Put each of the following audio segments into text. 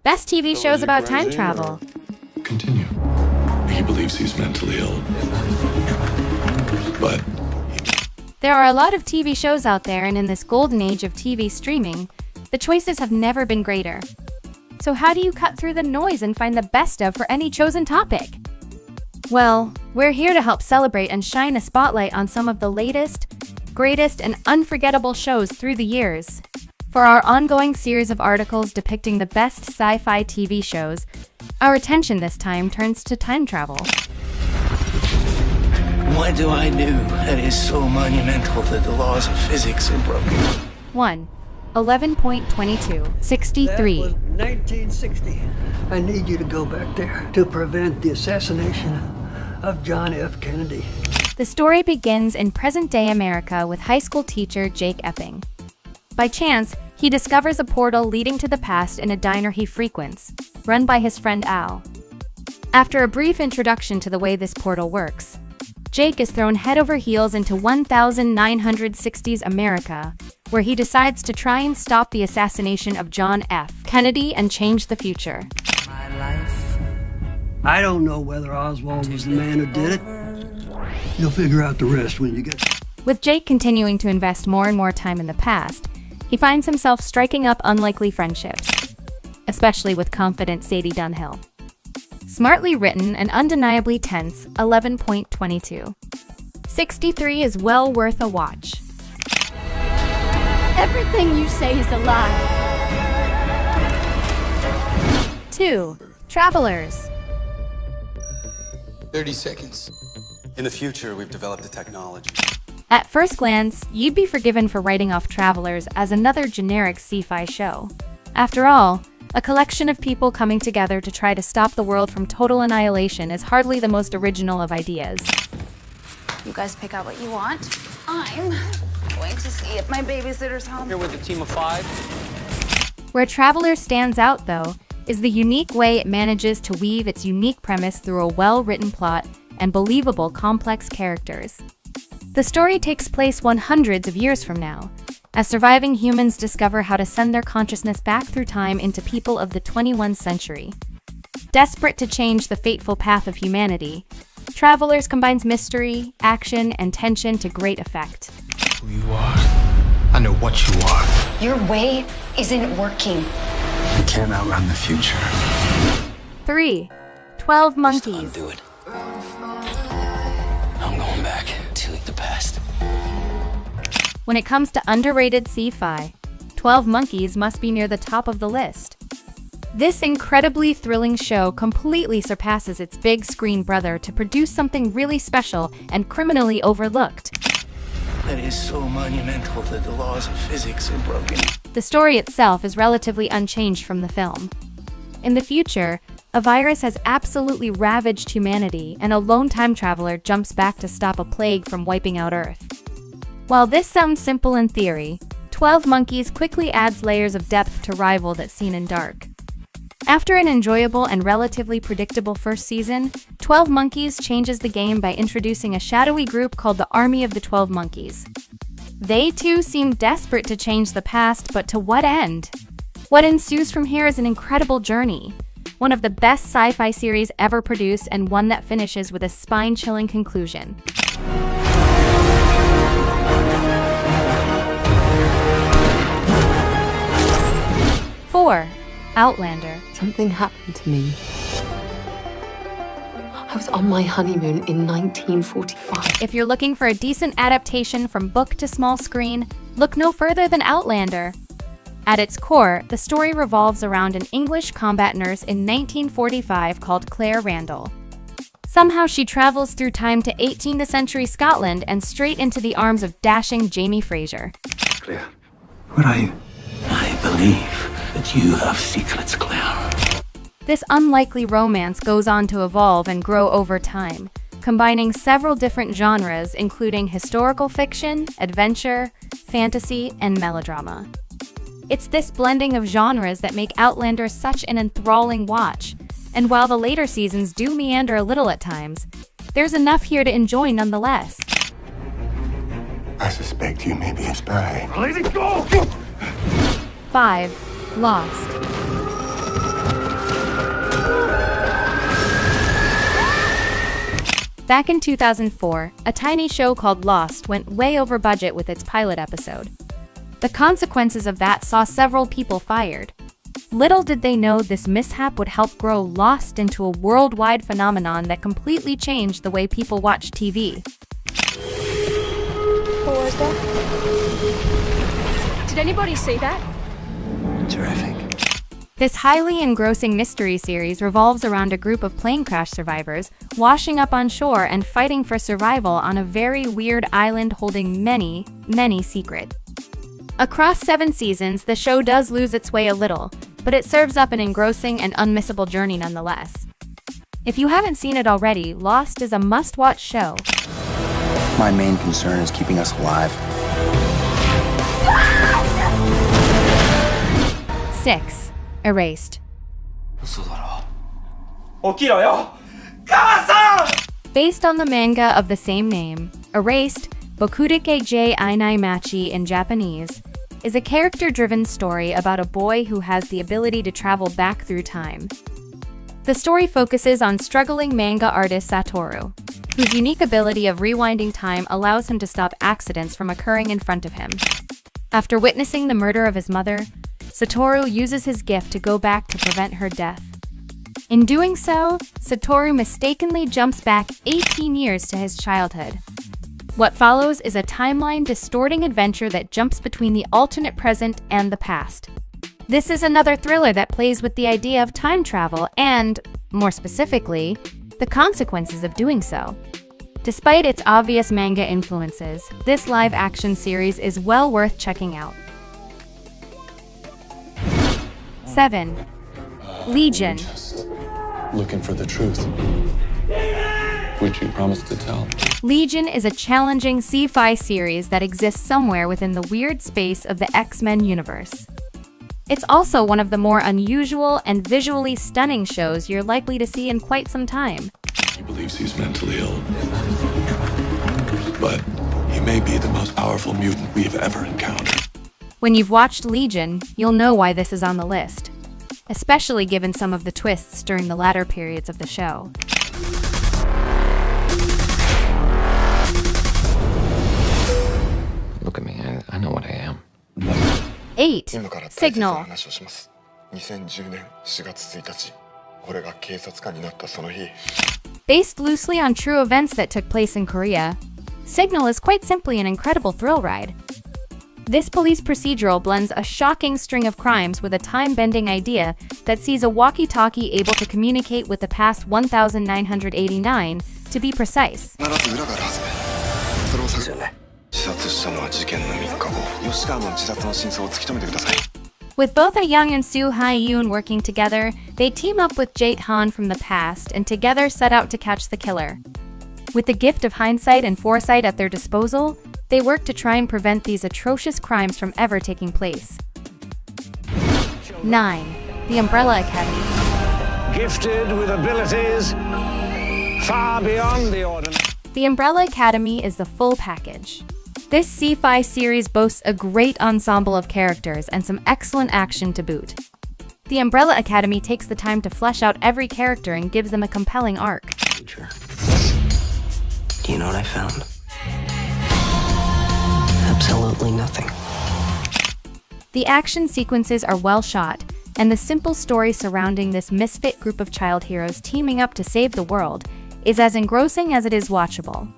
Best TV shows about time travel. Continue. He believes he's mentally ill. But There are a lot of TV shows out there, and in this golden age of TV streaming, the choices have never been greater. So how do you cut through the noise and find the best of for any chosen topic? Well, we're here to help celebrate and shine a spotlight on some of the latest, greatest, and unforgettable shows through the years. For our ongoing series of articles depicting the best sci-fi TV shows, our attention this time turns to time travel. What do I do that is so monumental that the laws of physics are broken? 1. 11.22. 63. That was 1960. I need you to go back there to prevent the assassination of John F. Kennedy. The story begins in present-day America with high school teacher Jake Epping. By chance, he discovers a portal leading to the past in a diner he frequents, run by his friend Al. After a brief introduction to the way this portal works, Jake is thrown head over heels into 1960s America, where he decides to try and stop the assassination of John F. Kennedy and change the future. My life. I don't know whether Oswald was the man who did it. You'll figure out the rest when you get... With Jake continuing to invest more and more time in the past, he finds himself striking up unlikely friendships, especially with confident Sadie Dunhill. Smartly written and undeniably tense, 11.22. 63 is well worth a watch. Everything you say is a lie. 2. Travelers. 30 seconds. In the future, we've developed a technology. At first glance, you'd be forgiven for writing off Travelers as another generic sci-fi show. After all, a collection of people coming together to try to stop the world from total annihilation is hardly the most original of ideas. You guys pick out what you want. I'm going to see if my babysitter's home. Here with a team of 5. Where Travelers stands out, though, is the unique way it manages to weave its unique premise through a well-written plot and believable complex characters. The story takes place hundreds of years from now, as surviving humans discover how to send their consciousness back through time into people of the 21st century. Desperate to change the fateful path of humanity, Travelers combines mystery, action, and tension to great effect. Who you are. I know what you are. Your way isn't working. You can't outrun the future. 3. 12 Monkeys. Do it. I'm going back to the past. When it comes to underrated sci-fi, 12 Monkeys must be near the top of the list. This incredibly thrilling show completely surpasses its big screen brother to produce something really special and criminally overlooked. That is so monumental that the laws of physics are broken. The story itself is relatively unchanged from the film. In the future, a virus has absolutely ravaged humanity, and a lone time traveler jumps back to stop a plague from wiping out Earth. While this sounds simple in theory, 12 Monkeys quickly adds layers of depth to rival that seen in Dark. After an enjoyable and relatively predictable first season, 12 Monkeys changes the game by introducing a shadowy group called the Army of the 12 Monkeys. They too seem desperate to change the past, but to what end? What ensues from here is an incredible journey, one of the best sci-fi series ever produced, and one that finishes with a spine-chilling conclusion. 4. Outlander. Something happened to me. I was on my honeymoon in 1945. If you're looking for a decent adaptation from book to small screen, look no further than Outlander. At its core, the story revolves around an English combat nurse in 1945 called Claire Randall. Somehow she travels through time to 18th century Scotland and straight into the arms of dashing Jamie Fraser. Claire, what are you? I believe that you have secrets, Claire. This unlikely romance goes on to evolve and grow over time, combining several different genres including historical fiction, adventure, fantasy, and melodrama. It's this blending of genres that make Outlander such an enthralling watch, and while the later seasons do meander a little at times, there's enough here to enjoy nonetheless. I suspect you may be a spy. Let it go! 5. Lost. Back in 2004, a tiny show called Lost went way over budget with its pilot episode. The consequences of that saw several people fired. Little did they know this mishap would help grow Lost into a worldwide phenomenon that completely changed the way people watch TV. What was that? Did anybody see that? Terrific. This highly engrossing mystery series revolves around a group of plane crash survivors washing up on shore and fighting for survival on a very weird island holding many, many secrets. Across 7 seasons, the show does lose its way a little, but it serves up an engrossing and unmissable journey nonetheless. If you haven't seen it already, Lost is a must-watch show. My main concern is keeping us alive. 6. Erased. Based on the manga of the same name, Erased, Bokudake Jai Ainai Machi in Japanese, is a character-driven story about a boy who has the ability to travel back through time. The story focuses on struggling manga artist Satoru, whose unique ability of rewinding time allows him to stop accidents from occurring in front of him. After witnessing the murder of his mother, Satoru uses his gift to go back to prevent her death. In doing so, Satoru mistakenly jumps back 18 years to his childhood. What follows is a timeline-distorting adventure that jumps between the alternate present and the past. This is another thriller that plays with the idea of time travel and, more specifically, the consequences of doing so. Despite its obvious manga influences, this live-action series is well worth checking out. 7. Legion. Looking for the truth. Would you promise to tell? Legion is a challenging sci-fi series that exists somewhere within the weird space of the X-Men universe. It's also one of the more unusual and visually stunning shows you're likely to see in quite some time. He believes he's mentally ill. But he may be the most powerful mutant we've ever encountered. When you've watched Legion, you'll know why this is on the list, especially given some of the twists during the latter periods of the show. Look at me, I know what I am. 8. Signal. Based loosely on true events that took place in Korea, Signal is quite simply an incredible thrill ride. This police procedural blends a shocking string of crimes with a time-bending idea that sees a walkie-talkie able to communicate with the past 1989, to be precise. With both A-young and Soo Hae-yoon working together, they team up with Jae-han from the past and together set out to catch the killer. With the gift of hindsight and foresight at their disposal, they work to try and prevent these atrocious crimes from ever taking place. 9. The Umbrella Academy. Gifted with abilities far beyond the ordinary. The Umbrella Academy is the full package. This sci-fi series boasts a great ensemble of characters and some excellent action to boot. The Umbrella Academy takes the time to flesh out every character and gives them a compelling arc. Do you know what I found? Absolutely nothing. The action sequences are well shot, and the simple story surrounding this misfit group of child heroes teaming up to save the world is as engrossing as it is watchable.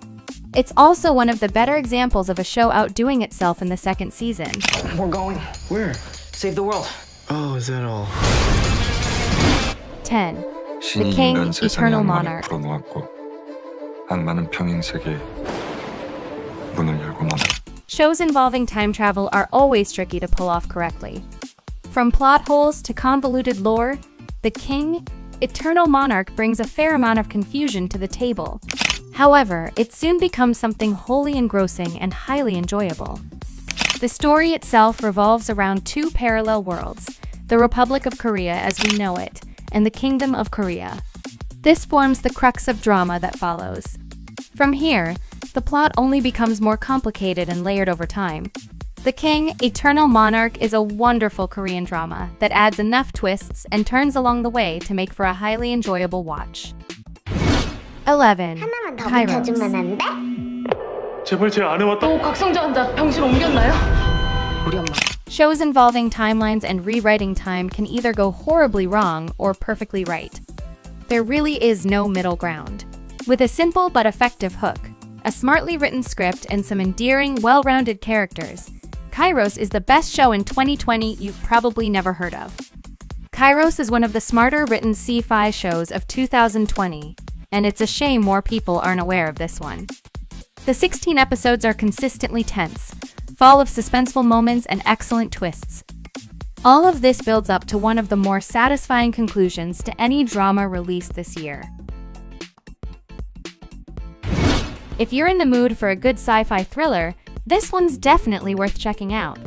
It's also one of the better examples of a show outdoing itself in the second season. We're going. Where? Save the world. Oh, is that all? 10. The King, Eternal Monarch. Shows involving time travel are always tricky to pull off correctly. From plot holes to convoluted lore, The King, Eternal Monarch brings a fair amount of confusion to the table. However, it soon becomes something wholly engrossing and highly enjoyable. The story itself revolves around 2 parallel worlds, the Republic of Korea as we know it, and the Kingdom of Korea. This forms the crux of drama that follows. From here, the plot only becomes more complicated and layered over time. The King, Eternal Monarch is a wonderful Korean drama that adds enough twists and turns along the way to make for a highly enjoyable watch. 11. Kairos. 제발 제 아내와 딱. 각성자한다. 병실 옮겼나요? 우리 엄마. Shows involving timelines and rewriting time can either go horribly wrong or perfectly right. There really is no middle ground. With a simple but effective hook, a smartly written script, and some endearing, well-rounded characters, Kairos is the best show in 2020 you've probably never heard of. Kairos is one of the smarter written sci-fi shows of 2020, and it's a shame more people aren't aware of this one. The 16 episodes are consistently tense, full of suspenseful moments and excellent twists. All of this builds up to one of the more satisfying conclusions to any drama released this year. If you're in the mood for a good sci-fi thriller, this one's definitely worth checking out.